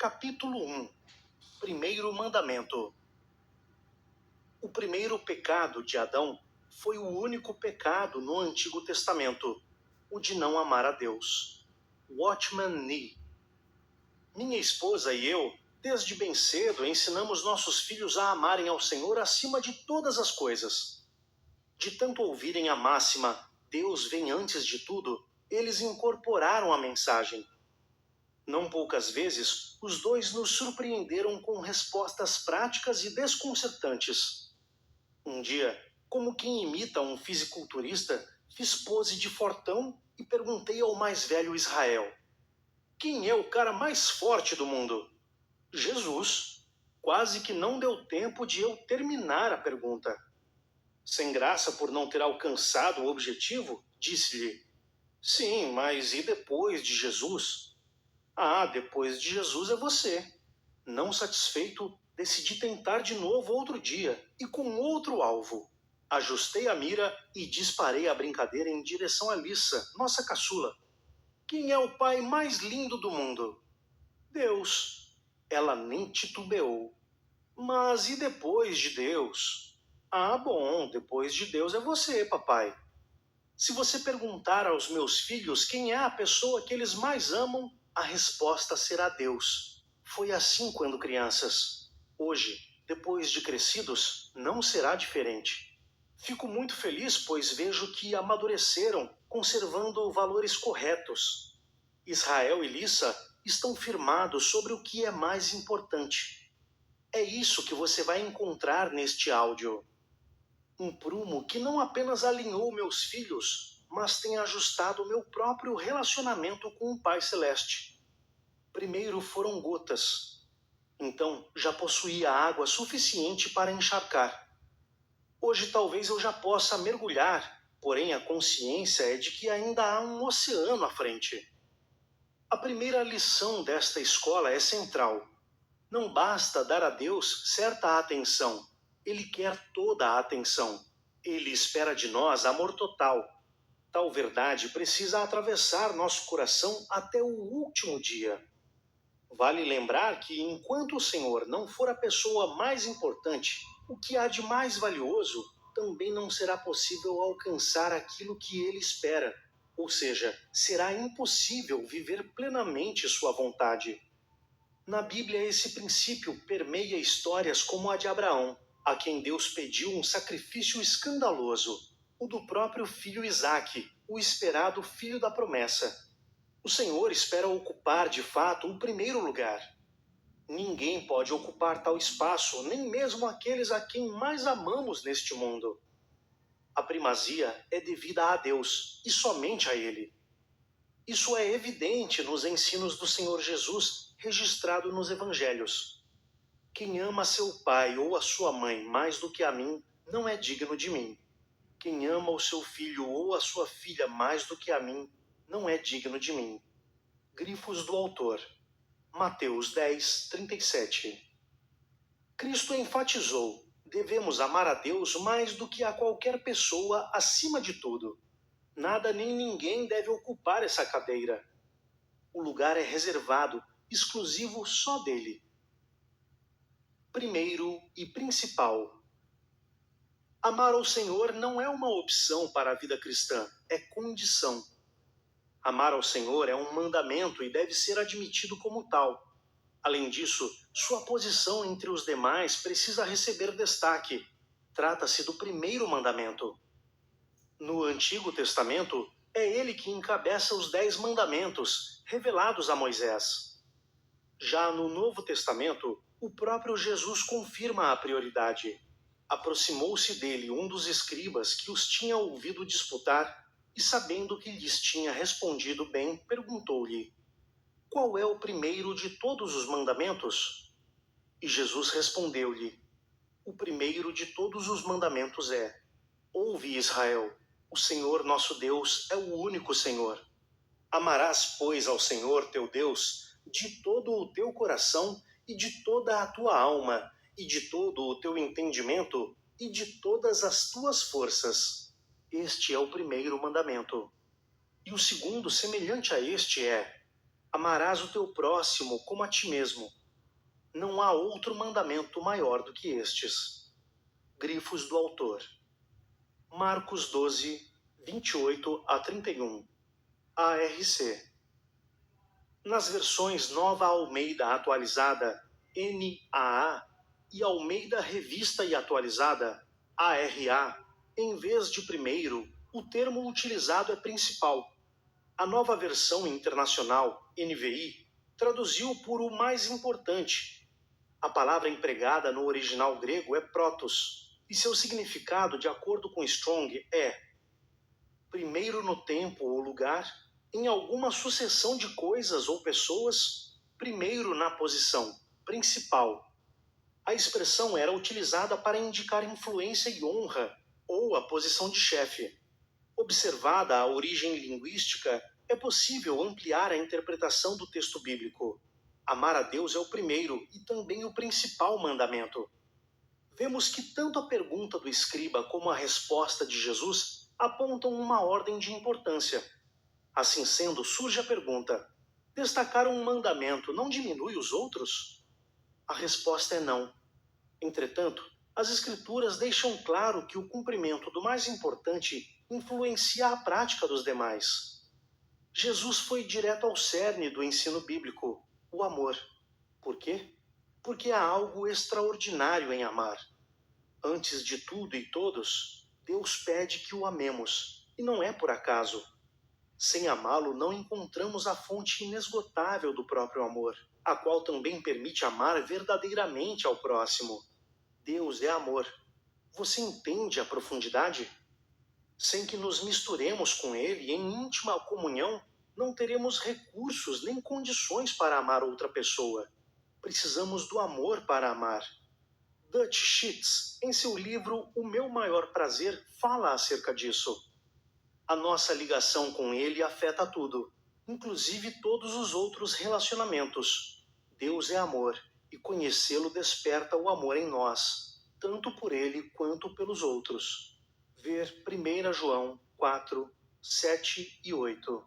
Capítulo 1. Primeiro mandamento. O primeiro pecado de Adão foi o único pecado no Antigo Testamento, o de não amar a Deus. Watchman Nee. Minha esposa e eu, desde bem cedo, ensinamos nossos filhos a amarem ao Senhor acima de todas as coisas. De tanto ouvirem a máxima, Deus vem antes de tudo, eles incorporaram a mensagem. Não poucas vezes, os dois nos surpreenderam com respostas práticas e desconcertantes. Um dia, como quem imita um fisiculturista, fiz pose de fortão e perguntei ao mais velho Israel: quem é o cara mais forte do mundo? Jesus. Quase que não deu tempo de eu terminar a pergunta. Sem graça por não ter alcançado o objetivo, disse-lhe: sim, mas e depois de Jesus? Ah, depois de Jesus é você. Não satisfeito, decidi tentar de novo outro dia e com outro alvo. Ajustei a mira e disparei a brincadeira em direção a Lissa, nossa caçula. Quem é o pai mais lindo do mundo? Deus. Ela nem titubeou. Mas e depois de Deus? Ah, bom, depois de Deus é você, papai. Se você perguntar aos meus filhos quem é a pessoa que eles mais amam, a resposta será Deus. Foi assim quando crianças. Hoje, depois de crescidos, não será diferente. Fico muito feliz, pois vejo que amadureceram, conservando valores corretos. Israel e Lissa estão firmados sobre o que é mais importante. É isso que você vai encontrar neste áudio. Um prumo que não apenas alinhou meus filhos, mas tem ajustado meu próprio relacionamento com o Pai Celeste. Primeiro foram gotas. Então já possuía água suficiente para encharcar. Hoje talvez eu já possa mergulhar, porém a consciência é de que ainda há um oceano à frente. A primeira lição desta escola é central. Não basta dar a Deus certa atenção. Ele quer toda a atenção. Ele espera de nós amor total. Tal verdade precisa atravessar nosso coração até o último dia. Vale lembrar que enquanto o Senhor não for a pessoa mais importante, o que há de mais valioso também não será possível alcançar aquilo que Ele espera. Ou seja, será impossível viver plenamente sua vontade. Na Bíblia, esse princípio permeia histórias como a de Abraão, a quem Deus pediu um sacrifício escandaloso, o do próprio filho Isaque, o esperado filho da promessa. O Senhor espera ocupar, de fato, o primeiro lugar. Ninguém pode ocupar tal espaço, nem mesmo aqueles a quem mais amamos neste mundo. A primazia é devida a Deus, e somente a Ele. Isso é evidente nos ensinos do Senhor Jesus, registrado nos Evangelhos. Quem ama seu pai ou a sua mãe mais do que a mim, não é digno de mim. Quem ama o seu filho ou a sua filha mais do que a mim, não é digno de mim. Grifos do autor. Mateus 10, 37. Cristo enfatizou: devemos amar a Deus mais do que a qualquer pessoa acima de tudo. Nada nem ninguém deve ocupar essa cadeira. O lugar é reservado, exclusivo só dele. Primeiro e principal. Amar ao Senhor não é uma opção para a vida cristã, é condição. Amar ao Senhor é um mandamento e deve ser admitido como tal. Além disso, sua posição entre os demais precisa receber destaque. Trata-se do primeiro mandamento. No Antigo Testamento, é ele que encabeça os 10 mandamentos, revelados a Moisés. Já no Novo Testamento, o próprio Jesus confirma a prioridade. Aproximou-se dele um dos escribas que os tinha ouvido disputar, e sabendo que lhes tinha respondido bem, perguntou-lhe: qual é o primeiro de todos os mandamentos? E Jesus respondeu-lhe: o primeiro de todos os mandamentos é: ouve, Israel, o Senhor nosso Deus é o único Senhor. Amarás, pois, ao Senhor teu Deus de todo o teu coração e de toda a tua alma e de todo o teu entendimento e de todas as tuas forças. Este é o primeiro mandamento. E o segundo, semelhante a este, é: Amarás o teu próximo como a ti mesmo. Não há outro mandamento maior do que estes. Grifos do autor. Marcos 12, 28 a 31. ARC. Nas versões Nova Almeida Atualizada, NAA, e Almeida Revista e Atualizada, ARA, em vez de primeiro, o termo utilizado é principal. A nova versão internacional, NVI, traduziu por o mais importante. A palavra empregada no original grego é protos, e seu significado, de acordo com Strong, é primeiro no tempo ou lugar, em alguma sucessão de coisas ou pessoas, primeiro na posição, principal. A expressão era utilizada para indicar influência e honra, ou a posição de chefe. Observada a origem linguística, é possível ampliar a interpretação do texto bíblico. Amar a Deus é o primeiro e também o principal mandamento. Vemos que tanto a pergunta do escriba como a resposta de Jesus apontam uma ordem de importância. Assim sendo, surge a pergunta: destacar um mandamento não diminui os outros? A resposta é não. Entretanto, as Escrituras deixam claro que o cumprimento do mais importante influencia a prática dos demais. Jesus foi direto ao cerne do ensino bíblico, o amor. Por quê? Porque há algo extraordinário em amar. Antes de tudo e todos, Deus pede que o amemos, e não é por acaso. Sem amá-lo, não encontramos a fonte inesgotável do próprio amor, a qual também permite amar verdadeiramente ao próximo. Deus é amor. Você entende a profundidade? Sem que nos misturemos com Ele em íntima comunhão, não teremos recursos nem condições para amar outra pessoa. Precisamos do amor para amar. Dutch Sheets, em seu livro O Meu Maior Prazer, fala acerca disso. A nossa ligação com Ele afeta tudo, inclusive todos os outros relacionamentos. Deus é amor, e conhecê-lo desperta o amor em nós, tanto por Ele quanto pelos outros. Ver 1 João 4, 7 e 8.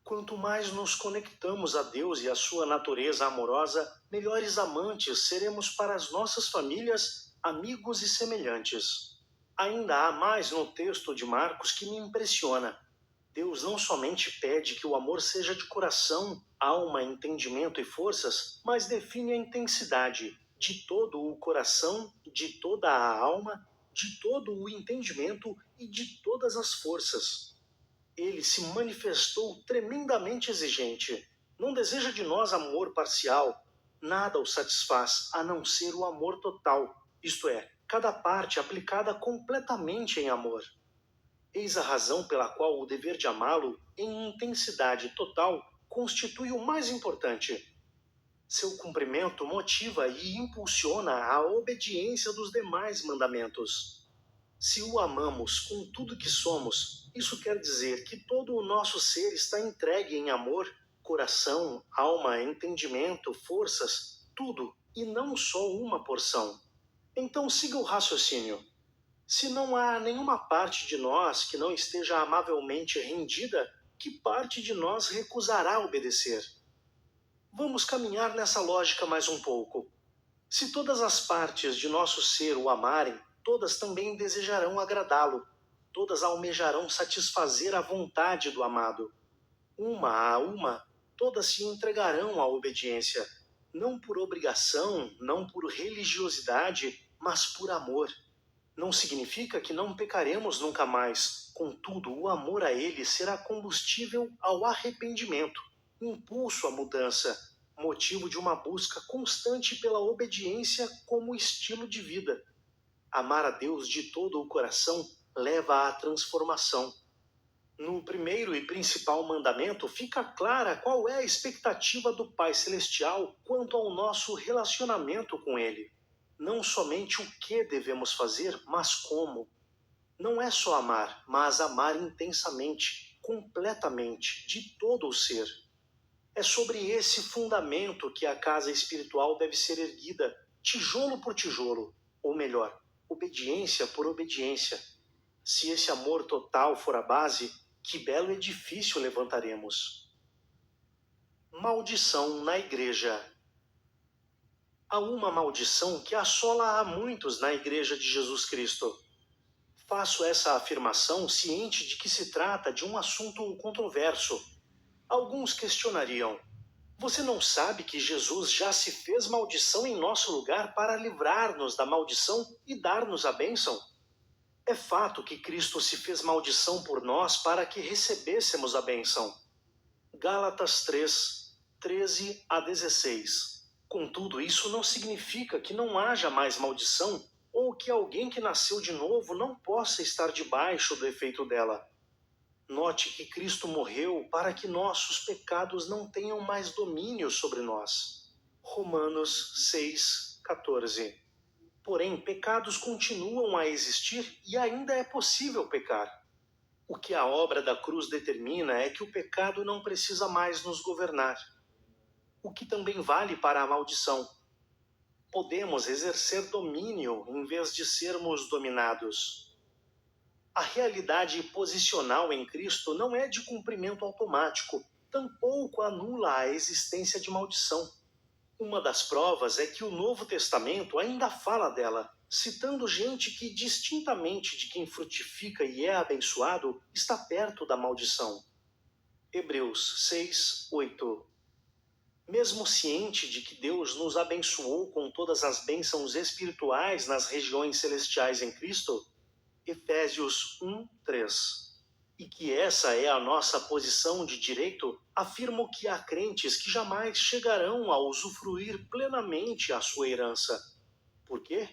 Quanto mais nos conectamos a Deus e à sua natureza amorosa, melhores amantes seremos para as nossas famílias, amigos e semelhantes. Ainda há mais no texto de Marcos que me impressiona. Deus não somente pede que o amor seja de coração, alma, entendimento e forças, mas define a intensidade de todo o coração, de toda a alma, de todo o entendimento e de todas as forças. Ele se manifestou tremendamente exigente. Não deseja de nós amor parcial. Nada o satisfaz, a não ser o amor total, isto é, cada parte aplicada completamente em amor. Eis a razão pela qual o dever de amá-lo, em intensidade total, constitui o mais importante. Seu cumprimento motiva e impulsiona a obediência dos demais mandamentos. Se o amamos com tudo que somos, isso quer dizer que todo o nosso ser está entregue em amor, coração, alma, entendimento, forças, tudo, e não só uma porção. Então siga o raciocínio. Se não há nenhuma parte de nós que não esteja amavelmente rendida, que parte de nós recusará obedecer? Vamos caminhar nessa lógica mais um pouco. Se todas as partes de nosso ser o amarem, todas também desejarão agradá-lo. Todas almejarão satisfazer a vontade do amado. Uma a uma, todas se entregarão à obediência, não por obrigação, não por religiosidade, mas por amor. Não significa que não pecaremos nunca mais. Contudo, o amor a Ele será combustível ao arrependimento, impulso à mudança, motivo de uma busca constante pela obediência como estilo de vida. Amar a Deus de todo o coração leva à transformação. No primeiro e principal mandamento fica clara qual é a expectativa do Pai Celestial quanto ao nosso relacionamento com Ele. Não somente o que devemos fazer, mas como. Não é só amar, mas amar intensamente, completamente, de todo o ser. É sobre esse fundamento que a casa espiritual deve ser erguida, tijolo por tijolo, ou melhor, obediência por obediência. Se esse amor total for a base, que belo edifício levantaremos. Maldição na igreja. Há uma maldição que assola a muitos na igreja de Jesus Cristo. Faço essa afirmação ciente de que se trata de um assunto controverso. Alguns questionariam: você não sabe que Jesus já se fez maldição em nosso lugar para livrar-nos da maldição e dar-nos a bênção? É fato que Cristo se fez maldição por nós para que recebêssemos a bênção. Gálatas 3, 13 a 16. Contudo, isso não significa que não haja mais maldição ou que alguém que nasceu de novo não possa estar debaixo do efeito dela. Note que Cristo morreu para que nossos pecados não tenham mais domínio sobre nós. Romanos 6, 14. Porém, pecados continuam a existir e ainda é possível pecar. O que a obra da cruz determina é que o pecado não precisa mais nos governar. O que também vale para a maldição. Podemos exercer domínio em vez de sermos dominados. A realidade posicional em Cristo não é de cumprimento automático, tampouco anula a existência de maldição. Uma das provas é que o Novo Testamento ainda fala dela, citando gente que, distintamente de quem frutifica e é abençoado, está perto da maldição. Hebreus 6, 8. Mesmo ciente de que Deus nos abençoou com todas as bênçãos espirituais nas regiões celestiais em Cristo, Efésios 1, 3. E que essa é a nossa posição de direito, afirmo que há crentes que jamais chegarão a usufruir plenamente a sua herança. Por quê?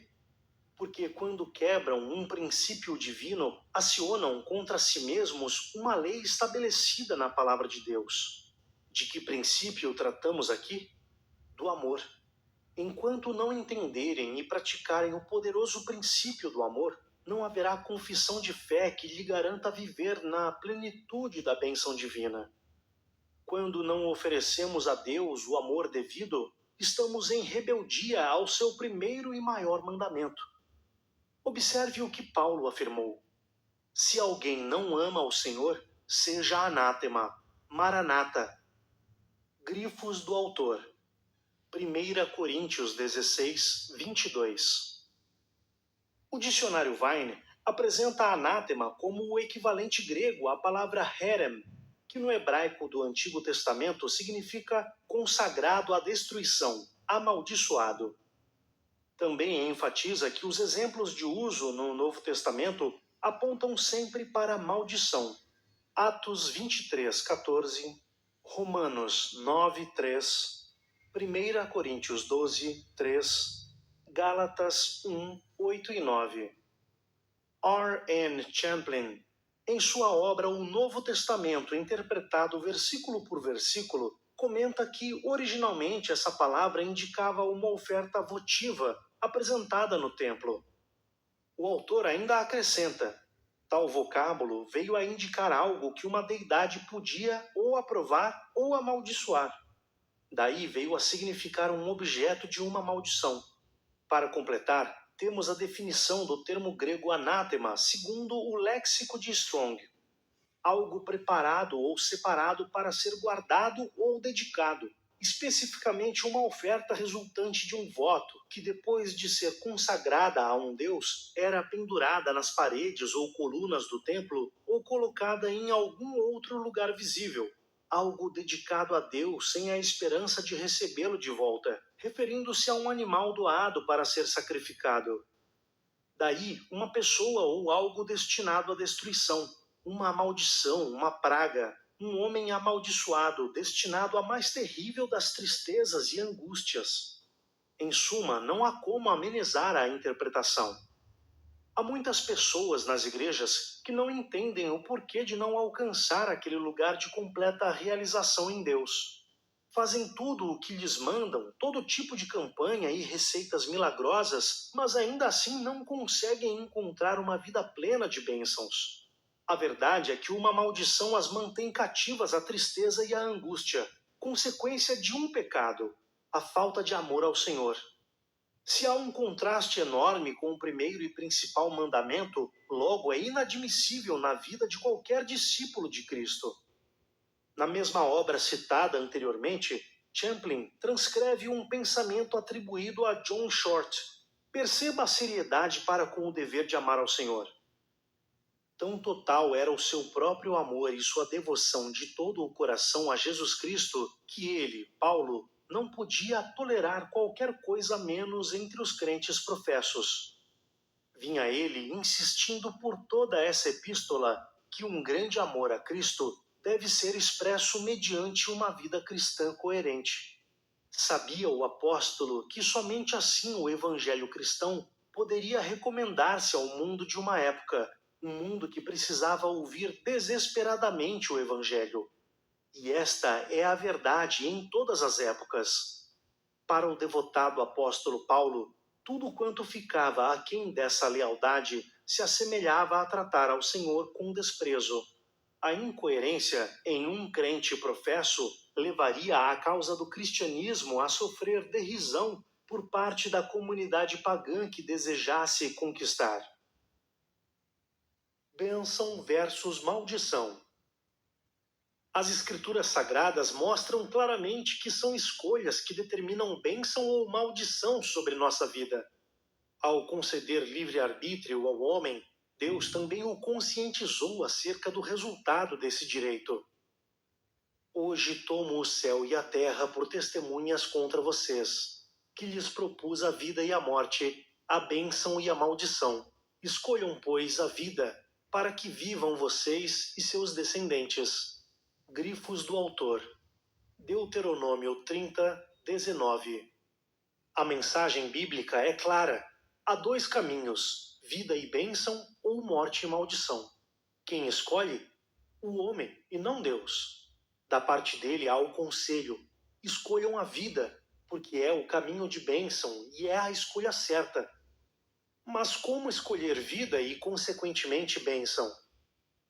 Porque quando quebram um princípio divino, acionam contra si mesmos uma lei estabelecida na palavra de Deus. De que princípio tratamos aqui? Do amor. Enquanto não entenderem e praticarem o poderoso princípio do amor, não haverá confissão de fé que lhe garanta viver na plenitude da bênção divina. Quando não oferecemos a Deus o amor devido, estamos em rebeldia ao seu primeiro e maior mandamento. Observe o que Paulo afirmou: se alguém não ama o Senhor, seja anátema, maranata. Grifos do autor. 1 Coríntios 16, 22. O dicionário Vine apresenta anátema como o equivalente grego à palavra herem, que no hebraico do Antigo Testamento significa consagrado à destruição, amaldiçoado. Também enfatiza que os exemplos de uso no Novo Testamento apontam sempre para a maldição. Atos 23, 14, Romanos 9, 3, 1 Coríntios 12, 3, Gálatas 1, 8 e 9. R. N. Champlin, em sua obra O Novo Testamento interpretado versículo por versículo, comenta que originalmente essa palavra indicava uma oferta votiva apresentada no templo. O autor ainda acrescenta: tal vocábulo veio a indicar algo que uma deidade podia ou aprovar ou amaldiçoar. Daí veio a significar um objeto de uma maldição. Para completar, temos a definição do termo grego anátema, segundo o léxico de Strong: algo preparado ou separado para ser guardado ou dedicado, especificamente uma oferta resultante de um voto, que depois de ser consagrada a um deus, era pendurada nas paredes ou colunas do templo ou colocada em algum outro lugar visível. Algo dedicado a Deus sem a esperança de recebê-lo de volta, referindo-se a um animal doado para ser sacrificado. Daí, uma pessoa ou algo destinado à destruição, uma maldição, uma praga, um homem amaldiçoado, destinado à mais terrível das tristezas e angústias. Em suma, não há como amenizar a interpretação. Há muitas pessoas nas igrejas que não entendem o porquê de não alcançar aquele lugar de completa realização em Deus. Fazem tudo o que lhes mandam, todo tipo de campanha e receitas milagrosas, mas ainda assim não conseguem encontrar uma vida plena de bênçãos. A verdade é que uma maldição as mantém cativas à tristeza e à angústia, consequência de um pecado, a falta de amor ao Senhor. Se há um contraste enorme com o primeiro e principal mandamento, logo é inadmissível na vida de qualquer discípulo de Cristo. Na mesma obra citada anteriormente, Champlin transcreve um pensamento atribuído a John Short. Perceba a seriedade para com o dever de amar ao Senhor. Tão total era o seu próprio amor e sua devoção de todo o coração a Jesus Cristo, que ele, Paulo, não podia tolerar qualquer coisa menos entre os crentes professos. Vinha ele insistindo por toda essa epístola que um grande amor a Cristo deve ser expresso mediante uma vida cristã coerente. Sabia o apóstolo que somente assim o evangelho cristão poderia recomendar-se ao mundo de uma época, um mundo que precisava ouvir desesperadamente o evangelho. E esta é a verdade em todas as épocas. Para o devotado apóstolo Paulo, tudo quanto ficava aquém dessa lealdade se assemelhava a tratar ao Senhor com desprezo. A incoerência em um crente professo levaria a causa do cristianismo a sofrer derrisão por parte da comunidade pagã que desejasse conquistar. Bênção versus maldição. As escrituras sagradas mostram claramente que são escolhas que determinam bênção ou maldição sobre nossa vida. Ao conceder livre-arbítrio ao homem, Deus também o conscientizou acerca do resultado desse direito. Hoje tomo o céu e a terra por testemunhas contra vocês, que lhes propus a vida e a morte, a bênção e a maldição. Escolham, pois, a vida, para que vivam vocês e seus descendentes. Grifos do autor. Deuteronômio 30, 19. A mensagem bíblica é clara. Há dois caminhos, vida e bênção ou morte e maldição. Quem escolhe? O homem e não Deus. Da parte dele há o conselho. Escolham a vida, porque é o caminho de bênção e é a escolha certa. Mas como escolher vida e, consequentemente, bênção?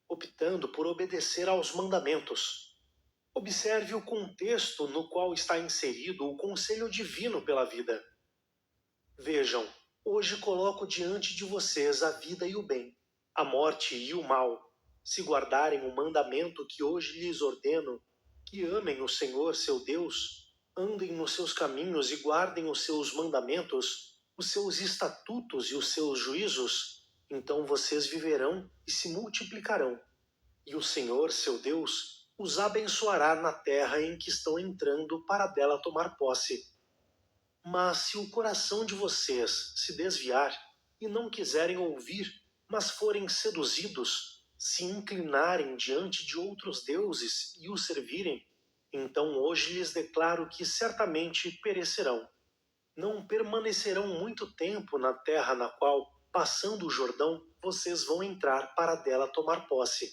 Optando por obedecer aos mandamentos. Observe o contexto no qual está inserido o conselho divino pela vida. Vejam, hoje coloco diante de vocês a vida e o bem, a morte e o mal. Se guardarem o mandamento que hoje lhes ordeno, que amem o Senhor seu Deus, andem nos seus caminhos e guardem os seus mandamentos, os seus estatutos e os seus juízos, então vocês viverão e se multiplicarão. E o Senhor, seu Deus, os abençoará na terra em que estão entrando para dela tomar posse. Mas se o coração de vocês se desviar e não quiserem ouvir, mas forem seduzidos, se inclinarem diante de outros deuses e os servirem, então hoje lhes declaro que certamente perecerão. Não permanecerão muito tempo na terra na qual, passando o Jordão, vocês vão entrar para dela tomar posse.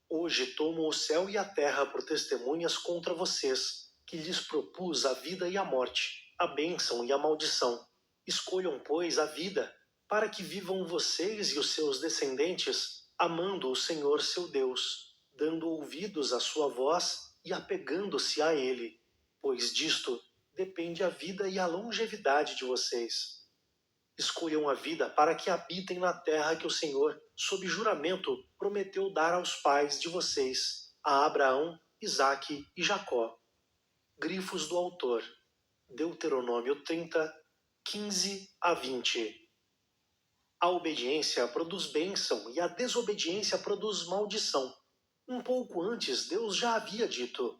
Hoje tomo o céu e a terra por testemunhas contra vocês, que lhes propus a vida e a morte, a bênção e a maldição. Escolham, pois, a vida, para que vivam vocês e os seus descendentes, amando o Senhor seu Deus, dando ouvidos à sua voz e apegando-se a Ele, pois disto depende a vida e a longevidade de vocês. Escolham a vida para que habitem na terra que o Senhor, sob juramento, prometeu dar aos pais de vocês, a Abraão, Isaque e Jacó. Grifos do autor. Deuteronômio 30, 15 a 20. A obediência produz bênção e a desobediência produz maldição. Um pouco antes, Deus já havia dito: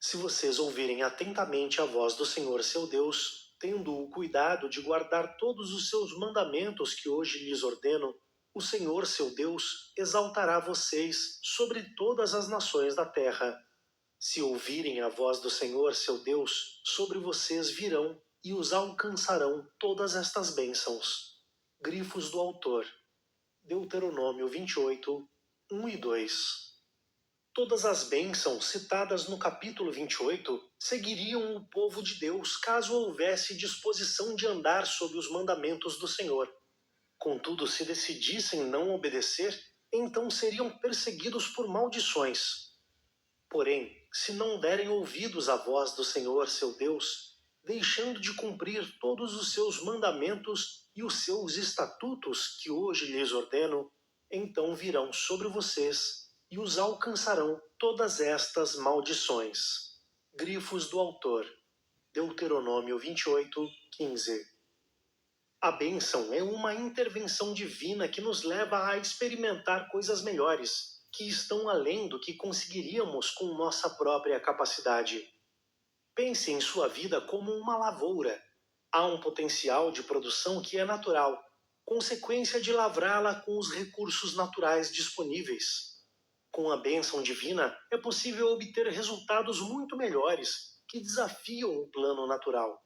se vocês ouvirem atentamente a voz do Senhor seu Deus, tendo o cuidado de guardar todos os seus mandamentos que hoje lhes ordeno, o Senhor seu Deus exaltará vocês sobre todas as nações da terra. Se ouvirem a voz do Senhor seu Deus, sobre vocês virão e os alcançarão todas estas bênçãos. Grifos do autor. Deuteronômio 28, 1 e 2. Todas as bênçãos citadas no capítulo 28 seguiriam o povo de Deus caso houvesse disposição de andar sob os mandamentos do Senhor. Contudo, se decidissem não obedecer, então seriam perseguidos por maldições. Porém, se não derem ouvidos à voz do Senhor seu Deus, deixando de cumprir todos os seus mandamentos e os seus estatutos que hoje lhes ordeno, então virão sobre vocês e os alcançarão todas estas maldições. Grifos do autor. Deuteronômio 28:15. A bênção é uma intervenção divina que nos leva a experimentar coisas melhores, que estão além do que conseguiríamos com nossa própria capacidade. Pense em sua vida como uma lavoura. Há um potencial de produção que é natural, consequência de lavrá-la com os recursos naturais disponíveis. Com a bênção divina, é possível obter resultados muito melhores que desafiam o plano natural.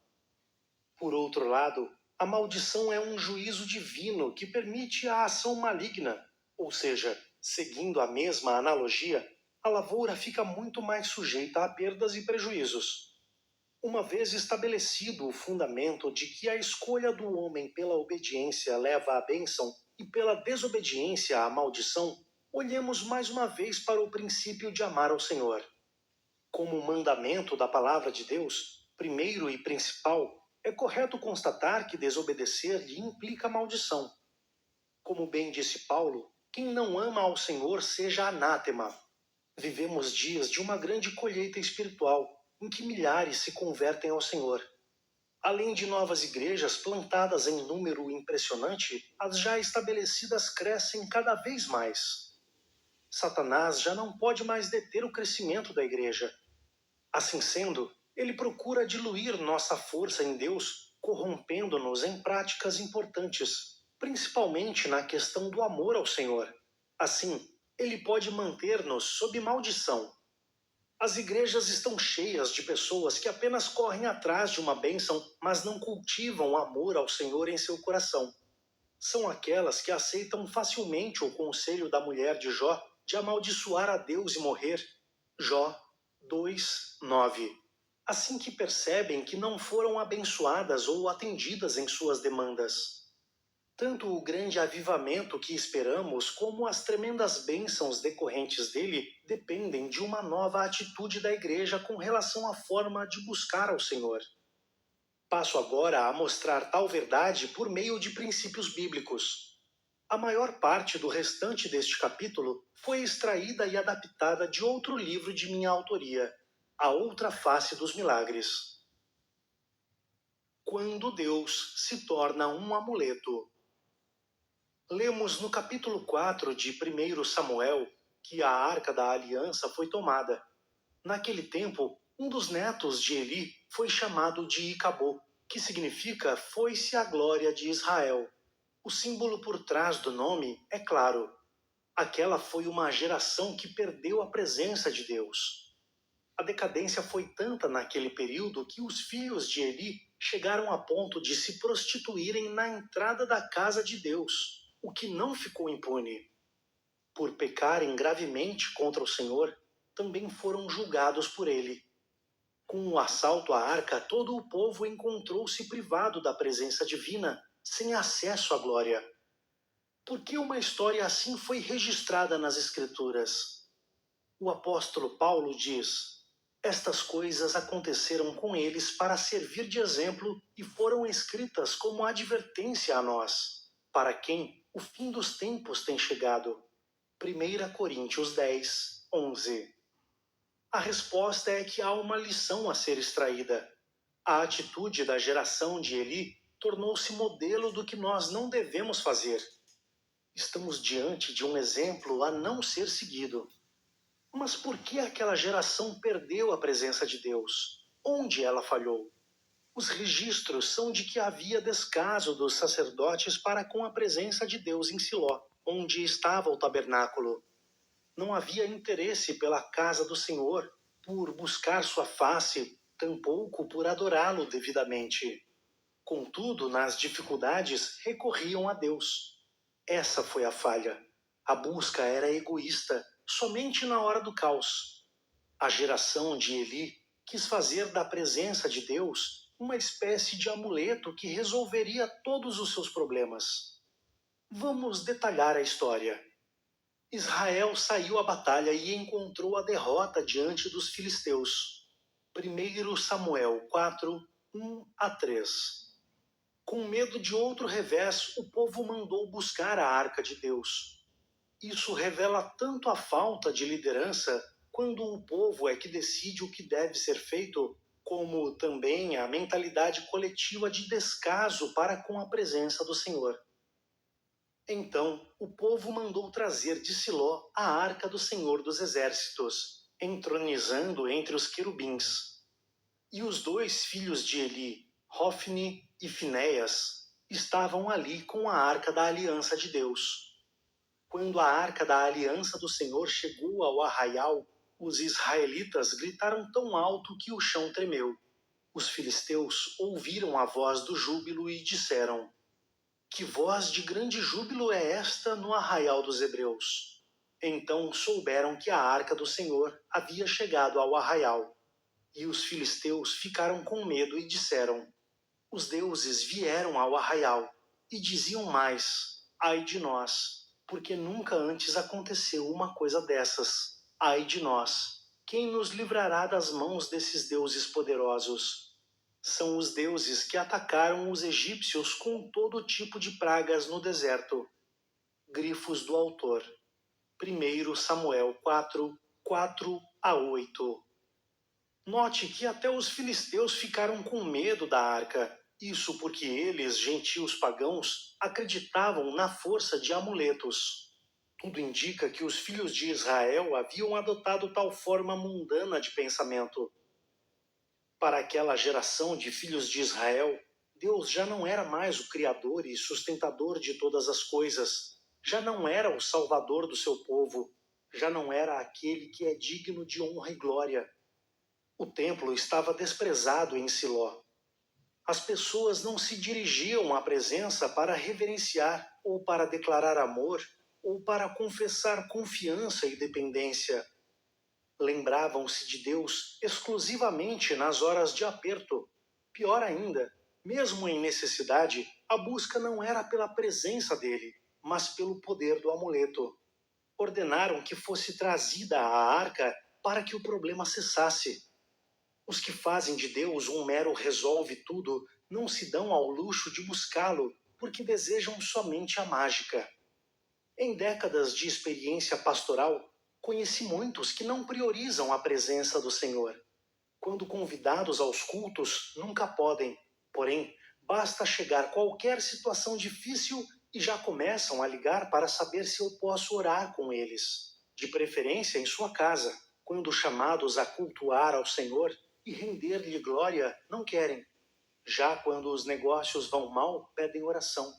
Por outro lado, a maldição é um juízo divino que permite a ação maligna, ou seja, seguindo a mesma analogia, a lavoura fica muito mais sujeita a perdas e prejuízos. Uma vez estabelecido o fundamento de que a escolha do homem pela obediência leva à bênção e pela desobediência à maldição, olhemos mais uma vez para o princípio de amar ao Senhor. Como mandamento da palavra de Deus, primeiro e principal, é correto constatar que desobedecer-lhe implica maldição. Como bem disse Paulo, quem não ama ao Senhor seja anátema. Vivemos dias de uma grande colheita espiritual, em que milhares se convertem ao Senhor. Além de novas igrejas plantadas em número impressionante, as já estabelecidas crescem cada vez mais. Satanás já não pode mais deter o crescimento da igreja. Assim sendo, ele procura diluir nossa força em Deus, corrompendo-nos em práticas importantes, principalmente na questão do amor ao Senhor. Assim, ele pode manter-nos sob maldição. As igrejas estão cheias de pessoas que apenas correm atrás de uma bênção, mas não cultivam amor ao Senhor em seu coração. São aquelas que aceitam facilmente o conselho da mulher de Jó de amaldiçoar a Deus e morrer. Jó 2:9. Assim que percebem que não foram abençoadas ou atendidas em suas demandas. Tanto o grande avivamento que esperamos, como as tremendas bênçãos decorrentes dele, dependem de uma nova atitude da igreja com relação à forma de buscar ao Senhor. Passo agora a mostrar tal verdade por meio de princípios bíblicos. A maior parte do restante deste capítulo foi extraída e adaptada de outro livro de minha autoria, A Outra Face dos Milagres. Quando Deus se torna um amuleto. Lemos no capítulo 4 de 1 Samuel que a Arca da Aliança foi tomada. Naquele tempo, um dos netos de Eli foi chamado de Icabô, que significa foi-se a glória de Israel. O símbolo por trás do nome é claro. Aquela foi uma geração que perdeu a presença de Deus. A decadência foi tanta naquele período que os filhos de Eli chegaram a ponto de se prostituírem na entrada da casa de Deus, o que não ficou impune. Por pecarem gravemente contra o Senhor, também foram julgados por ele. Com o assalto à arca, todo o povo encontrou-se privado da presença divina, sem acesso à glória. Por que uma história assim foi registrada nas Escrituras? O apóstolo Paulo diz: estas coisas aconteceram com eles para servir de exemplo e foram escritas como advertência a nós, para quem o fim dos tempos tem chegado. 1 Coríntios 10:11. A resposta é que há uma lição a ser extraída. A atitude da geração de Eli tornou-se modelo do que nós não devemos fazer. Estamos diante de um exemplo a não ser seguido. Mas por que aquela geração perdeu a presença de Deus? Onde ela falhou? Os registros são de que havia descaso dos sacerdotes para com a presença de Deus em Siló, onde estava o tabernáculo. Não havia interesse pela casa do Senhor, por buscar sua face, tampouco por adorá-lo devidamente. Contudo, nas dificuldades, recorriam a Deus. Essa foi a falha. A busca era egoísta, somente na hora do caos. A geração de Eli quis fazer da presença de Deus uma espécie de amuleto que resolveria todos os seus problemas. Vamos detalhar a história. Israel saiu à batalha e encontrou a derrota diante dos filisteus. 1 Samuel 4:1-3. Com medo de outro revés, o povo mandou buscar a arca de Deus. Isso revela tanto a falta de liderança, quando o povo é que decide o que deve ser feito, como também a mentalidade coletiva de descaso para com a presença do Senhor. Então o povo mandou trazer de Siló a arca do Senhor dos Exércitos, entronizando entre os querubins. E os 2 filhos de Eli, Hofni e Finéias, estavam ali com a arca da aliança de Deus. Quando a arca da aliança do Senhor chegou ao arraial, os israelitas gritaram tão alto que o chão tremeu. Os filisteus ouviram a voz do júbilo e disseram: que voz de grande júbilo é esta no arraial dos hebreus? Então souberam que a arca do Senhor havia chegado ao arraial. E os filisteus ficaram com medo e disseram: os deuses vieram ao arraial. E diziam mais: ai de nós, porque nunca antes aconteceu uma coisa dessas. Ai de nós, quem nos livrará das mãos desses deuses poderosos? São os deuses que atacaram os egípcios com todo tipo de pragas no deserto. Grifos do autor. 1 Samuel 4, 4-8. Note que até os filisteus ficaram com medo da arca. Isso porque eles, gentios pagãos, acreditavam na força de amuletos. Tudo indica que os filhos de Israel haviam adotado tal forma mundana de pensamento. Para aquela geração de filhos de Israel, Deus já não era mais o Criador e sustentador de todas as coisas, já não era o Salvador do seu povo, já não era aquele que é digno de honra e glória. O templo estava desprezado em Siló. As pessoas não se dirigiam à presença para reverenciar, ou para declarar amor, ou para confessar confiança e dependência. Lembravam-se de Deus exclusivamente nas horas de aperto. Pior ainda, mesmo em necessidade, a busca não era pela presença dele, mas pelo poder do amuleto. Ordenaram que fosse trazida a arca para que o problema cessasse. Os que fazem de Deus um mero resolve-tudo não se dão ao luxo de buscá-lo, porque desejam somente a mágica. Em décadas de experiência pastoral, conheci muitos que não priorizam a presença do Senhor. Quando convidados aos cultos, nunca podem. Porém, basta chegar qualquer situação difícil e já começam a ligar para saber se eu posso orar com eles. De preferência em sua casa, quando chamados a cultuar ao Senhor e render-lhe glória, não querem. Já quando os negócios vão mal, pedem oração.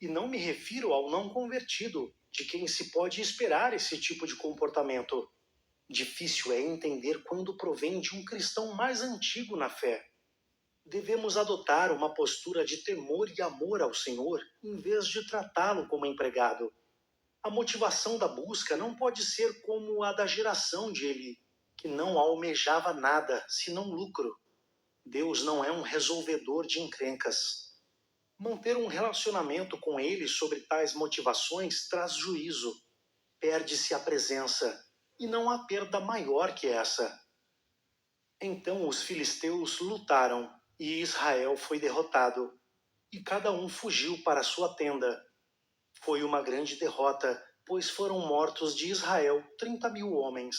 E não me refiro ao não convertido, de quem se pode esperar esse tipo de comportamento. Difícil é entender quando provém de um cristão mais antigo na fé. Devemos adotar uma postura de temor e amor ao Senhor, em vez de tratá-lo como empregado. A motivação da busca não pode ser como a da geração de Eli, que não almejava nada senão lucro. Deus não é um resolvedor de encrencas. Manter um relacionamento com ele sobre tais motivações traz juízo. Perde-se a presença, e não há perda maior que essa. Então os filisteus lutaram, e Israel foi derrotado, e cada um fugiu para sua tenda. Foi uma grande derrota, pois foram mortos de Israel 30.000 homens.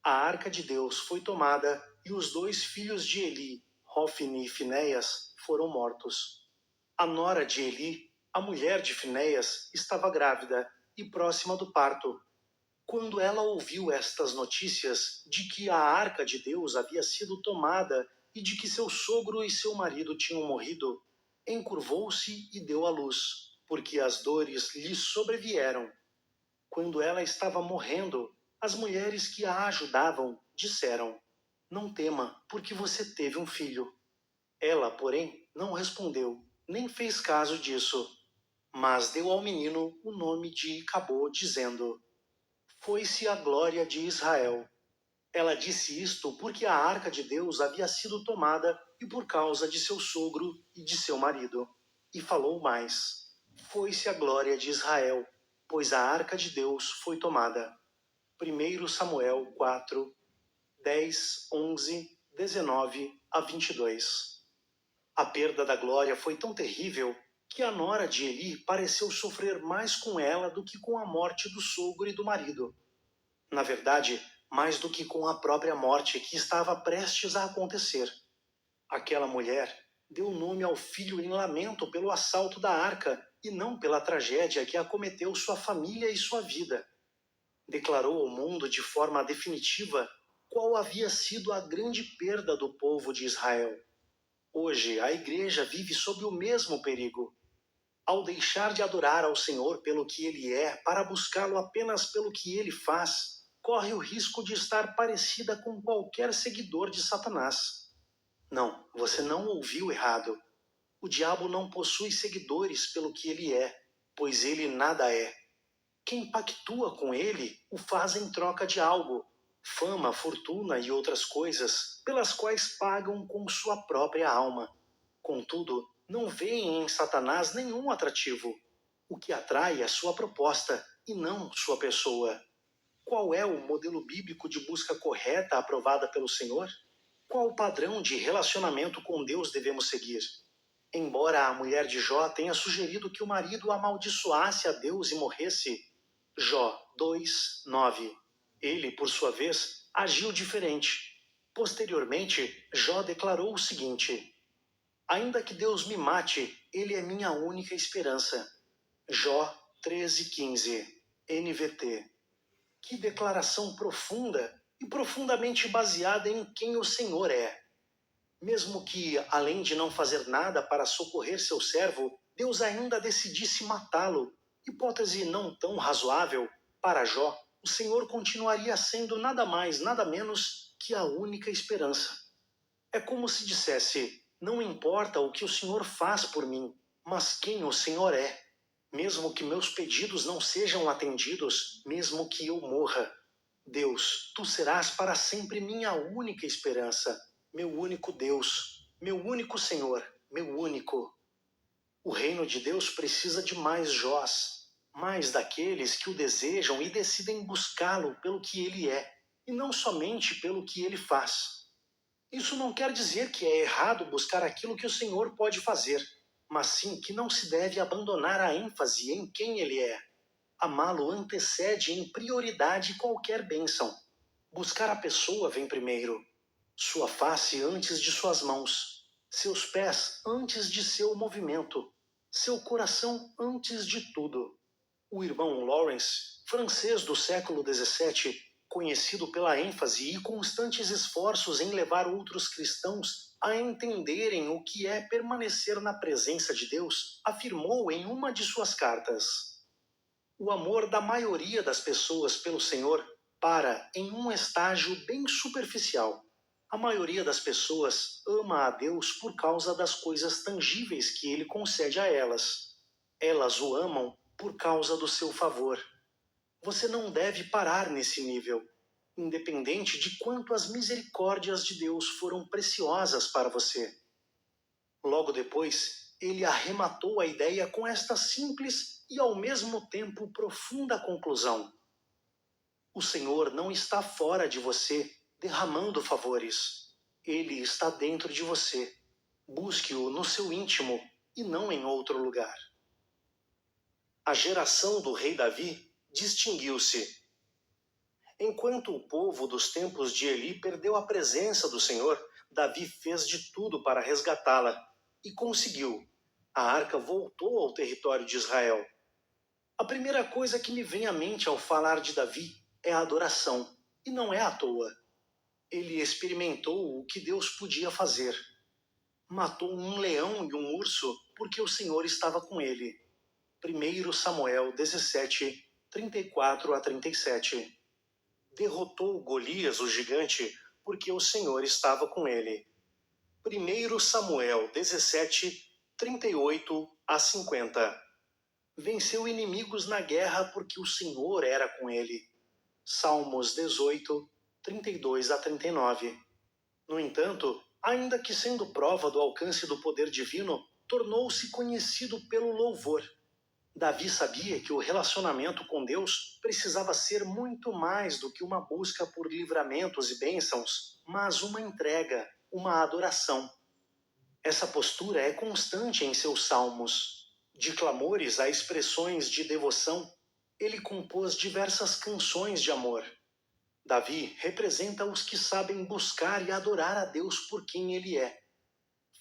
A arca de Deus foi tomada, e os 2 filhos de Eli, Hofni e Finéias, foram mortos. A nora de Eli, a mulher de Finéias, estava grávida e próxima do parto. Quando ela ouviu estas notícias de que a arca de Deus havia sido tomada e de que seu sogro e seu marido tinham morrido, encurvou-se e deu à luz, porque as dores lhe sobrevieram. Quando ela estava morrendo, as mulheres que a ajudavam disseram: não tema, porque você teve um filho. Ela, porém, não respondeu, nem fez caso disso, mas deu ao menino o nome de Icabô, dizendo: foi-se a glória de Israel. Ela disse isto porque a arca de Deus havia sido tomada e por causa de seu sogro e de seu marido. E falou mais: foi-se a glória de Israel, pois a arca de Deus foi tomada. 1 Samuel 4, 10, 11, 19 a 22. A perda da glória foi tão terrível que a nora de Eli pareceu sofrer mais com ela do que com a morte do sogro e do marido. Na verdade, mais do que com a própria morte que estava prestes a acontecer. Aquela mulher deu nome ao filho em lamento pelo assalto da arca e não pela tragédia que acometeu sua família e sua vida. Declarou ao mundo de forma definitiva qual havia sido a grande perda do povo de Israel. Hoje, a igreja vive sob o mesmo perigo. Ao deixar de adorar ao Senhor pelo que Ele é, para buscá-lo apenas pelo que Ele faz, corre o risco de estar parecida com qualquer seguidor de Satanás. Não, você não ouviu errado. O diabo não possui seguidores pelo que ele é, pois ele nada é. Quem pactua com ele o faz em troca de algo, fama, fortuna e outras coisas, pelas quais pagam com sua própria alma. Contudo, não veem em Satanás nenhum atrativo. O que atrai é sua proposta, e não sua pessoa. Qual é o modelo bíblico de busca correta aprovada pelo Senhor? Qual o padrão de relacionamento com Deus devemos seguir? Embora a mulher de Jó tenha sugerido que o marido amaldiçoasse a Deus e morresse, Jó 2:9. Ele, por sua vez, agiu diferente. Posteriormente, Jó declarou o seguinte: ainda que Deus me mate, Ele é minha única esperança. Jó 13:15, NVT. Que declaração profunda e profundamente baseada em quem o Senhor é. Mesmo que, além de não fazer nada para socorrer seu servo, Deus ainda decidisse matá-lo, hipótese não tão razoável, para Jó, o Senhor continuaria sendo nada mais, nada menos que a única esperança. É como se dissesse: não importa o que o Senhor faz por mim, mas quem o Senhor é. Mesmo que meus pedidos não sejam atendidos, mesmo que eu morra, Deus, tu serás para sempre minha única esperança, meu único Deus, meu único Senhor, meu único. O reino de Deus precisa de mais Jós, mais daqueles que o desejam e decidem buscá-lo pelo que ele é, e não somente pelo que ele faz. Isso não quer dizer que é errado buscar aquilo que o Senhor pode fazer, mas sim que não se deve abandonar a ênfase em quem ele é. Amá-lo antecede em prioridade qualquer bênção. Buscar a pessoa vem primeiro. Sua face antes de suas mãos. Seus pés antes de seu movimento. Seu coração antes de tudo. O irmão Lawrence, francês do século XVII, conhecido pela ênfase e constantes esforços em levar outros cristãos a entenderem o que é permanecer na presença de Deus, afirmou em uma de suas cartas: o amor da maioria das pessoas pelo Senhor para em um estágio bem superficial. A maioria das pessoas ama a Deus por causa das coisas tangíveis que Ele concede a elas. Elas o amam por causa do seu favor. Você não deve parar nesse nível, independente de quanto as misericórdias de Deus foram preciosas para você. Logo depois, ele arrematou a ideia com esta simples e ao mesmo tempo profunda conclusão: o Senhor não está fora de você, derramando favores. Ele está dentro de você. Busque-o no seu íntimo e não em outro lugar. A geração do rei Davi distinguiu-se. Enquanto o povo dos tempos de Eli perdeu a presença do Senhor, Davi fez de tudo para resgatá-la e conseguiu. A arca voltou ao território de Israel. A primeira coisa que me vem à mente ao falar de Davi é a adoração, e não é à toa. Ele experimentou o que Deus podia fazer. Matou um leão e um urso porque o Senhor estava com ele. 1 Samuel 17, 34-37. Derrotou Golias, o gigante, porque o Senhor estava com ele. 1 Samuel 17, 38-50. Venceu inimigos na guerra porque o Senhor era com ele. Salmos 18, 32-39. No entanto, ainda que sendo prova do alcance do poder divino, tornou-se conhecido pelo louvor. Davi sabia que o relacionamento com Deus precisava ser muito mais do que uma busca por livramentos e bênçãos, mas uma entrega, uma adoração. Essa postura é constante em seus salmos. De clamores a expressões de devoção, ele compôs diversas canções de amor. Davi representa os que sabem buscar e adorar a Deus por quem ele é.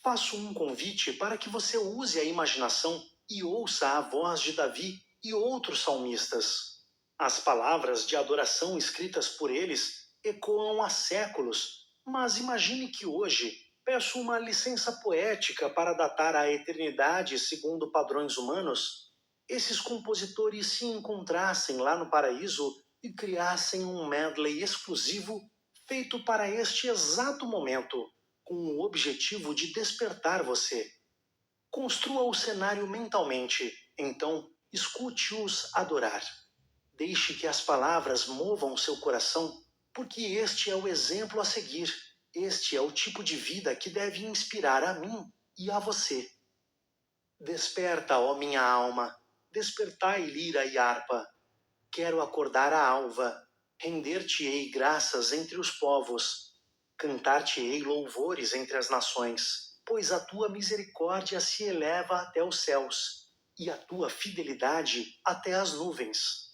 Faço um convite para que você use a imaginação e ouça a voz de Davi e outros salmistas. As palavras de adoração escritas por eles ecoam há séculos, mas imagine que hoje peço uma licença poética para datar a eternidade segundo padrões humanos. Esses compositores se encontrassem lá no paraíso e criassem um medley exclusivo feito para este exato momento, com o objetivo de despertar você. Construa o cenário mentalmente, então escute-os adorar. Deixe que as palavras movam seu coração, porque este é o exemplo a seguir. Este é o tipo de vida que deve inspirar a mim e a você. Desperta, ó minha alma, despertai lira e harpa. Quero acordar a alva, render-te-ei graças entre os povos, cantar-te-ei louvores entre as nações, pois a tua misericórdia se eleva até os céus, e a tua fidelidade até as nuvens.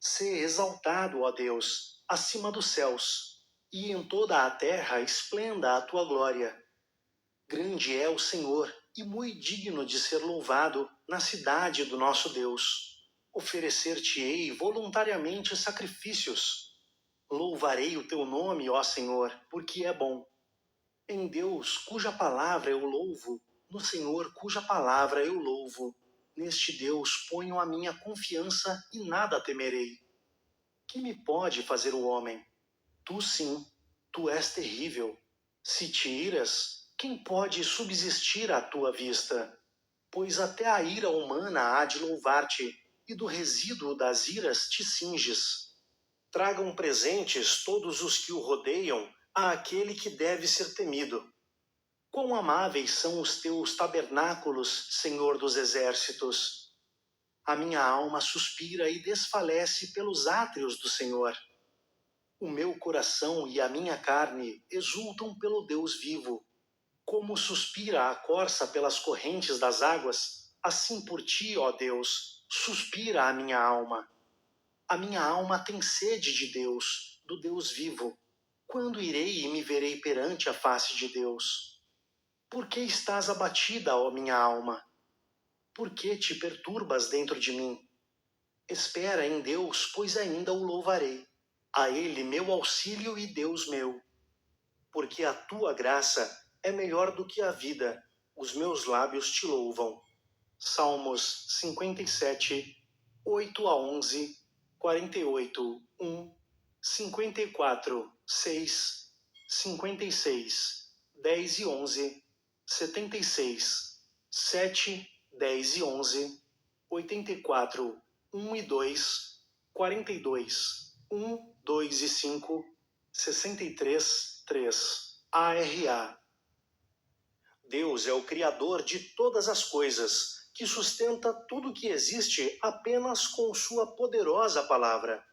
Sê exaltado, ó Deus, acima dos céus, e em toda a terra esplenda a tua glória. Grande é o Senhor, e muito digno de ser louvado na cidade do nosso Deus. Oferecer-te-ei voluntariamente sacrifícios. Louvarei o teu nome, ó Senhor, porque é bom. Em Deus, cuja palavra eu louvo, no Senhor, cuja palavra eu louvo, neste Deus ponho a minha confiança e nada temerei. Que me pode fazer o homem? Tu sim, tu és terrível. Se te iras, quem pode subsistir à tua vista? Pois até a ira humana há de louvar-te, e do resíduo das iras te cinges. Tragam presentes todos os que o rodeiam àquele que deve ser temido. Quão amáveis são os teus tabernáculos, Senhor dos exércitos! A minha alma suspira e desfalece pelos átrios do Senhor. O meu coração e a minha carne exultam pelo Deus vivo. Como suspira a corça pelas correntes das águas, assim por ti, ó Deus, suspira a minha alma. A minha alma tem sede de Deus, do Deus vivo. Quando irei e me verei perante a face de Deus? Por que estás abatida, ó minha alma? Por que te perturbas dentro de mim? Espera em Deus, pois ainda o louvarei. A Ele meu auxílio e Deus meu. Porque a tua graça é melhor do que a vida, os meus lábios te louvam. Salmos 57, 8 a 11, 48, 1, 54, 6, 56, 10 e 11, 76, 7, 10 e 11, 84, 1 e 2, 42, 1, 2 e 5, 63, 3. ARA. Deus é o Criador de todas as coisas, que sustenta tudo que existe apenas com sua poderosa palavra.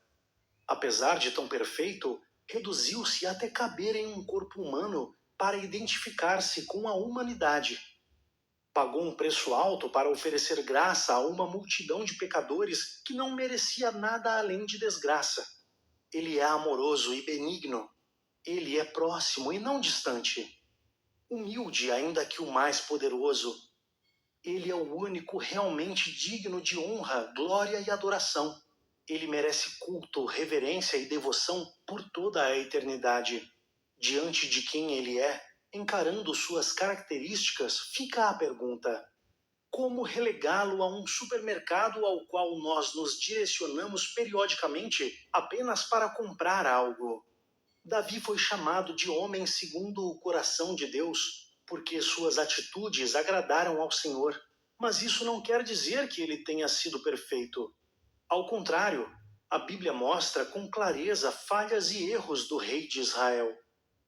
Apesar de tão perfeito, reduziu-se até caber em um corpo humano para identificar-se com a humanidade. Pagou um preço alto para oferecer graça a uma multidão de pecadores que não merecia nada além de desgraça. Ele é amoroso e benigno. Ele é próximo e não distante. Humilde ainda que o mais poderoso. Ele é o único realmente digno de honra, glória e adoração. Ele merece culto, reverência e devoção por toda a eternidade. Diante de quem ele é, encarando suas características, fica a pergunta: como relegá-lo a um supermercado ao qual nós nos direcionamos periodicamente apenas para comprar algo? Davi foi chamado de homem segundo o coração de Deus, porque suas atitudes agradaram ao Senhor. Mas isso não quer dizer que ele tenha sido perfeito. Ao contrário, a Bíblia mostra com clareza falhas e erros do rei de Israel.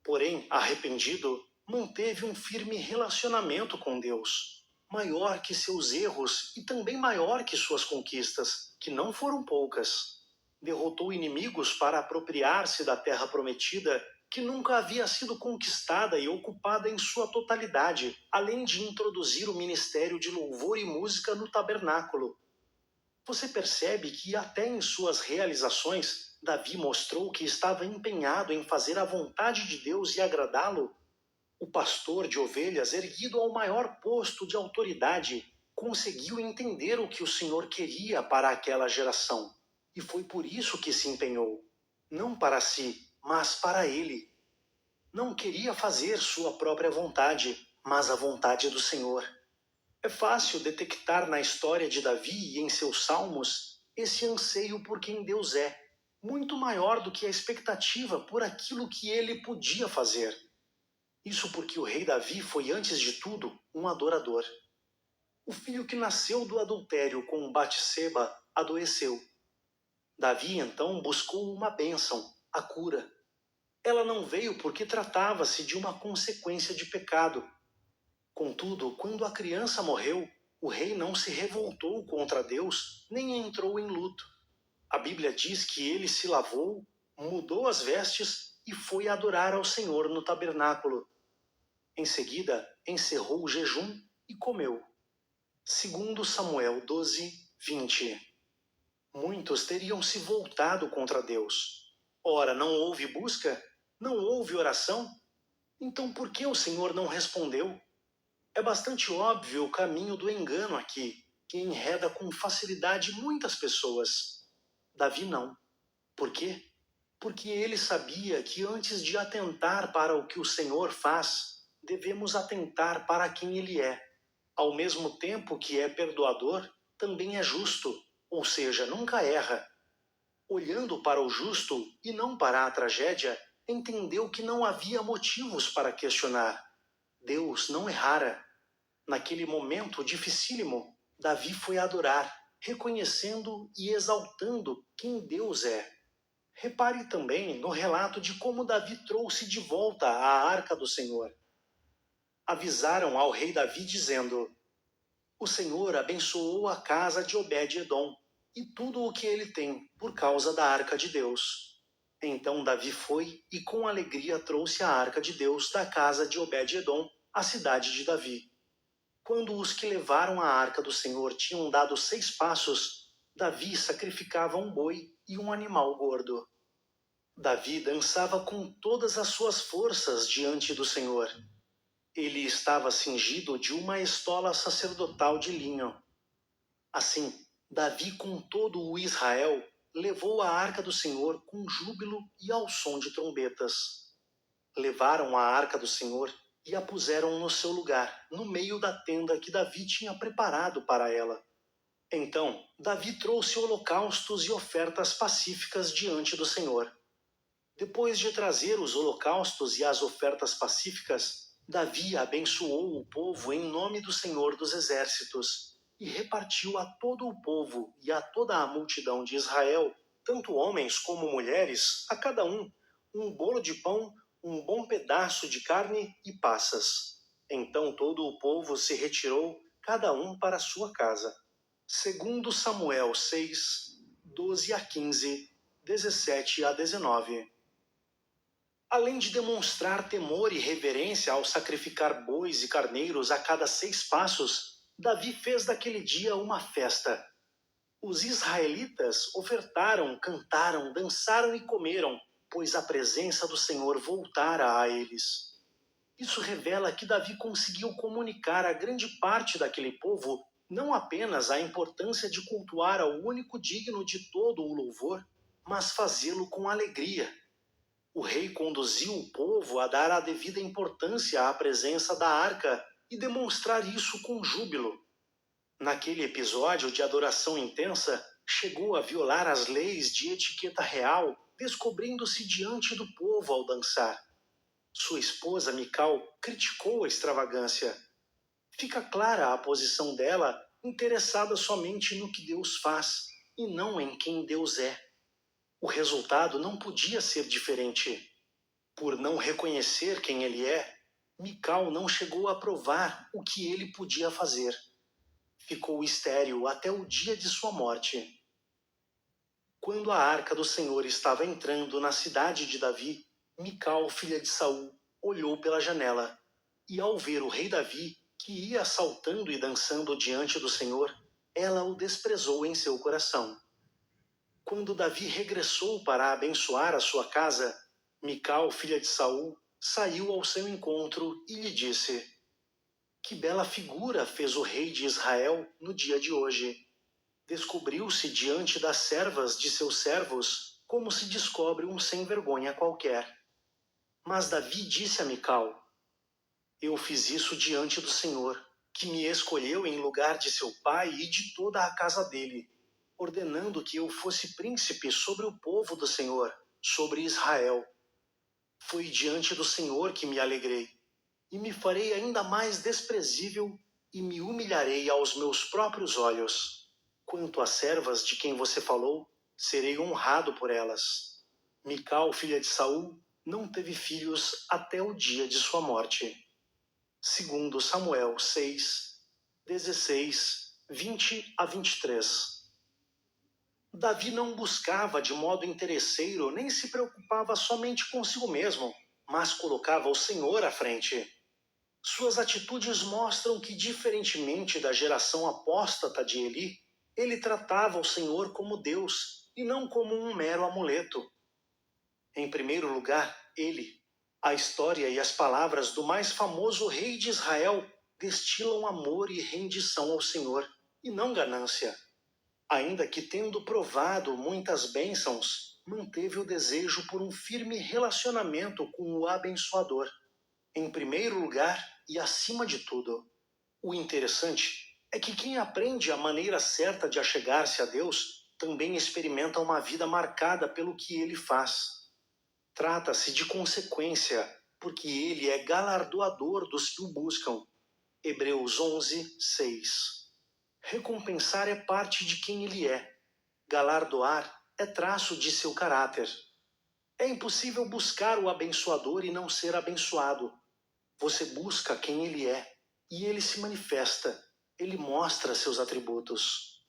Porém, arrependido, manteve um firme relacionamento com Deus, maior que seus erros e também maior que suas conquistas, que não foram poucas. Derrotou inimigos para apropriar-se da terra prometida que nunca havia sido conquistada e ocupada em sua totalidade, além de introduzir o ministério de louvor e música no tabernáculo. Você percebe que até em suas realizações, Davi mostrou que estava empenhado em fazer a vontade de Deus e agradá-lo. O pastor de ovelhas, erguido ao maior posto de autoridade, conseguiu entender o que o Senhor queria para aquela geração. E foi por isso que se empenhou. Não para si, mas para ele. Não queria fazer sua própria vontade, mas a vontade do Senhor. É fácil detectar na história de Davi e em seus salmos esse anseio por quem Deus é, muito maior do que a expectativa por aquilo que ele podia fazer. Isso porque o rei Davi foi, antes de tudo, um adorador. O filho que nasceu do adultério com Batseba adoeceu. Davi, então, buscou uma bênção, a cura. Ela não veio porque tratava-se de uma consequência de pecado. Contudo, quando a criança morreu, o rei não se revoltou contra Deus, nem entrou em luto. A Bíblia diz que ele se lavou, mudou as vestes e foi adorar ao Senhor no tabernáculo. Em seguida, encerrou o jejum e comeu. Segundo Samuel 12, 20. Muitos teriam se voltado contra Deus. Ora, não houve busca? Não houve oração? Então por que o Senhor não respondeu? É bastante óbvio o caminho do engano aqui, que enreda com facilidade muitas pessoas. Davi não. Por quê? Porque ele sabia que antes de atentar para o que o Senhor faz, devemos atentar para quem ele é. Ao mesmo tempo que é perdoador, também é justo, ou seja, nunca erra. Olhando para o justo e não para a tragédia, entendeu que não havia motivos para questionar. Deus não errara. Naquele momento dificílimo, Davi foi adorar, reconhecendo e exaltando quem Deus é. Repare também no relato de como Davi trouxe de volta a arca do Senhor. Avisaram ao rei Davi dizendo: o Senhor abençoou a casa de Obed-edom e tudo o que ele tem, por causa da arca de Deus. Então Davi foi e com alegria trouxe a arca de Deus da casa de Obed-edom à cidade de Davi. Quando os que levaram a arca do Senhor tinham dado 6 passos, Davi sacrificava um boi e um animal gordo. Davi dançava com todas as suas forças diante do Senhor. Ele estava cingido de uma estola sacerdotal de linho. Assim, Davi com todo o Israel levou a arca do Senhor com júbilo e ao som de trombetas. Levaram a arca do Senhor e a puseram no seu lugar, no meio da tenda que Davi tinha preparado para ela. Então, Davi trouxe holocaustos e ofertas pacíficas diante do Senhor. Depois de trazer os holocaustos e as ofertas pacíficas, Davi abençoou o povo em nome do Senhor dos Exércitos e repartiu a todo o povo e a toda a multidão de Israel, tanto homens como mulheres, a cada um bolo de pão, um bom pedaço de carne e passas. Então todo o povo se retirou, cada um para sua casa. Segundo Samuel 6, 12 a 15, 17 a 19. Além de demonstrar temor e reverência ao sacrificar bois e carneiros a cada 6 passos, Davi fez daquele dia uma festa. Os israelitas ofertaram, cantaram, dançaram e comeram, pois a presença do Senhor voltara a eles. Isso revela que Davi conseguiu comunicar a grande parte daquele povo não apenas a importância de cultuar ao único digno de todo o louvor, mas fazê-lo com alegria. O rei conduziu o povo a dar a devida importância à presença da arca e demonstrar isso com júbilo. Naquele episódio de adoração intensa, chegou a violar as leis de etiqueta real, descobrindo-se diante do povo ao dançar. Sua esposa Mical criticou a extravagância. Fica clara a posição dela, interessada somente no que Deus faz e não em quem Deus é. O resultado não podia ser diferente. Por não reconhecer quem ele é, Mical não chegou a provar o que ele podia fazer. Ficou estéril até o dia de sua morte. Quando a arca do Senhor estava entrando na cidade de Davi, Mical, filha de Saul, olhou pela janela, e ao ver o rei Davi, que ia saltando e dançando diante do Senhor, ela o desprezou em seu coração. Quando Davi regressou para abençoar a sua casa, Mical, filha de Saul, saiu ao seu encontro e lhe disse: Que bela figura fez o rei de Israel no dia de hoje. Descobriu-se diante das servas de seus servos, como se descobre um sem-vergonha qualquer. Mas Davi disse a Mical: Eu fiz isso diante do Senhor, que me escolheu em lugar de seu pai e de toda a casa dele, ordenando que eu fosse príncipe sobre o povo do Senhor, sobre Israel. Foi diante do Senhor que me alegrei, e me farei ainda mais desprezível e me humilharei aos meus próprios olhos. Quanto às servas de quem você falou, serei honrado por elas. Mical, filha de Saul, não teve filhos até o dia de sua morte. Segundo Samuel 6, 16, 20 a 23. Davi não buscava de modo interesseiro, nem se preocupava somente consigo mesmo, mas colocava o Senhor à frente. Suas atitudes mostram que, diferentemente da geração apóstata de Eli, ele tratava o Senhor como Deus e não como um mero amuleto. Em primeiro lugar, ele, a história e as palavras do mais famoso rei de Israel destilam amor e rendição ao Senhor, e não ganância. Ainda que tendo provado muitas bênçãos, manteve o desejo por um firme relacionamento com o abençoador. Em primeiro lugar e acima de tudo. O interessante é que quem aprende a maneira certa de achegar-se a Deus também experimenta uma vida marcada pelo que ele faz. Trata-se de consequência, porque ele é galardoador dos que o buscam. Hebreus 11, 6. Recompensar é parte de quem ele é. Galardoar é traço de seu caráter. É impossível buscar o abençoador e não ser abençoado. Você busca quem ele é, e ele se manifesta. Ele mostra seus atributos.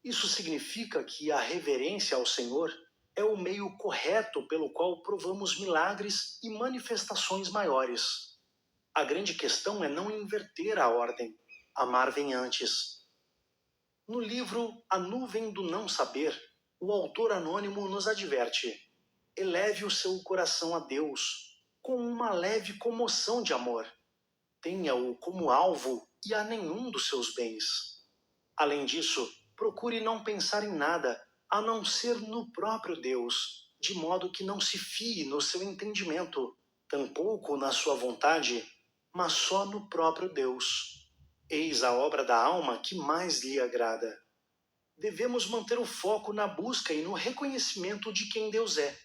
Isso significa que a reverência ao Senhor é o meio correto pelo qual provamos milagres e manifestações maiores. A grande questão é não inverter a ordem. Amar vem antes. No livro A Nuvem do Não Saber, o autor anônimo nos adverte: eleve o seu coração a Deus com uma leve comoção de amor. Tenha-o como alvo e a nenhum dos seus bens. Além disso, procure não pensar em nada, a não ser no próprio Deus, de modo que não se fie no seu entendimento, tampouco na sua vontade, mas só no próprio Deus. Eis a obra da alma que mais lhe agrada. Devemos manter o foco na busca e no reconhecimento de quem Deus é.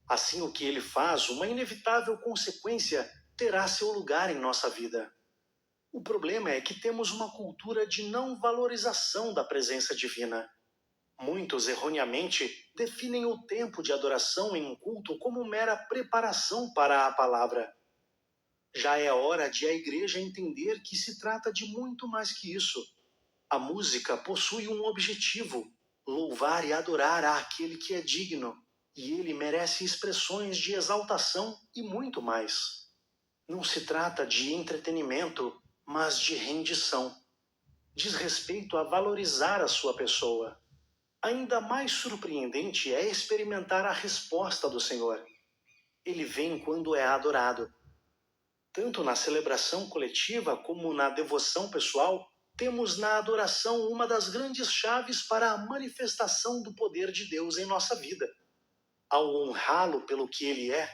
Assim, o que ele faz, uma inevitável consequência, terá seu lugar em nossa vida. O problema é que temos uma cultura de não valorização da presença divina. Muitos, erroneamente, definem o tempo de adoração em um culto como mera preparação para a palavra. Já é hora de a igreja entender que se trata de muito mais que isso. A música possui um objetivo: louvar e adorar àquele que é digno, e ele merece expressões de exaltação e muito mais. Não se trata de entretenimento, mas de rendição. Diz respeito a valorizar a sua pessoa. Ainda mais surpreendente é experimentar a resposta do Senhor. Ele vem quando é adorado. Tanto na celebração coletiva como na devoção pessoal, temos na adoração uma das grandes chaves para a manifestação do poder de Deus em nossa vida. Ao honrá-lo pelo que ele é,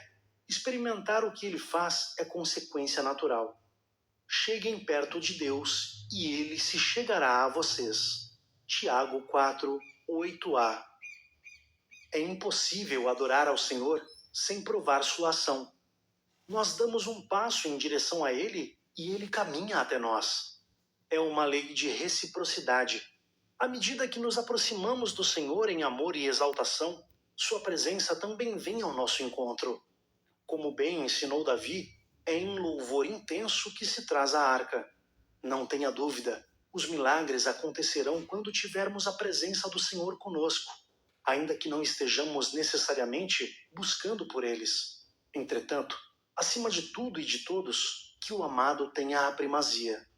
experimentar o que ele faz é consequência natural. Cheguem perto de Deus e ele se chegará a vocês. Tiago 4, 8a. É impossível adorar ao Senhor sem provar sua ação. Nós damos um passo em direção a ele e ele caminha até nós. É uma lei de reciprocidade. À medida que nos aproximamos do Senhor em amor e exaltação, sua presença também vem ao nosso encontro. Como bem ensinou Davi, é em louvor intenso que se traz a arca. Não tenha dúvida, os milagres acontecerão quando tivermos a presença do Senhor conosco, ainda que não estejamos necessariamente buscando por eles. Entretanto, acima de tudo e de todos, que o amado tenha a primazia.